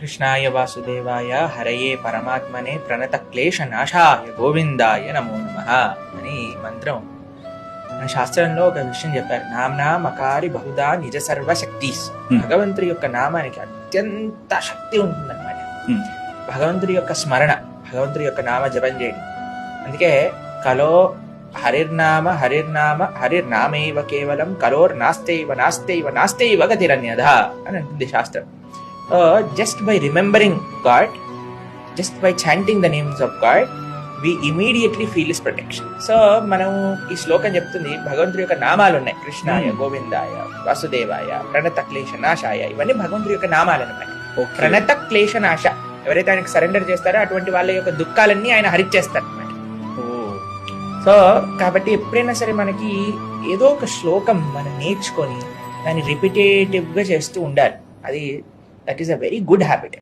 కృష్ణాయ వాసుదేవాయ హరయే పరమాత్మనే ప్రణత క్లేశ నాశాయ గోవిందాయ నమో నమః అని మంత్రం. మన శాస్త్రంలో ఒక విషయం చెప్పారు, నామ్నా మకారి బహుదా నిజ సర్వ శక్తి. భగవంతుడి యొక్క నామానికి అత్యంత శక్తి ఉంటుందన్నమాట. భగవంతుడి యొక్క స్మరణ, భగవంతుడి యొక్క నామ జపం చేయడం. అందుకే కలో హరిర్నామ హరిర్నామ హరిర్నామైవ కేవలం కలోర్ నాస్తైవ నాస్తైవ నాస్తైవ గతిరన్యథ అని అంటుంది శాస్త్రం. Just by remembering God, just by chanting the names of God, we immediately feel His protection. So, మనం ఈ శ్లోకం చెప్తుంది భగవంతుడి యొక్క నామాలు ఉన్నాయి. కృష్ణాయ, గోవిందాయ, వాసుదేవాయ, ప్రణత క్లేశ నాశాయ, ఇవన్నీ భగవంతుడి యొక్క నామాలు అన్నమాట. ప్రణత క్లేశ నాశ, ఎవరైతే ఆయనకు సరెండర్ చేస్తారో అటువంటి వాళ్ళ యొక్క దుఃఖాలన్నీ ఆయన హరిచేస్తారు అన్నమాట. సో కాబట్టి ఎప్పుడైనా సరే మనకి ఏదో ఒక శ్లోకం మనం నేర్చుకొని దాన్ని రిపిటేటివ్ గా చేస్తూ ఉండాలి. అది that is a very good habit.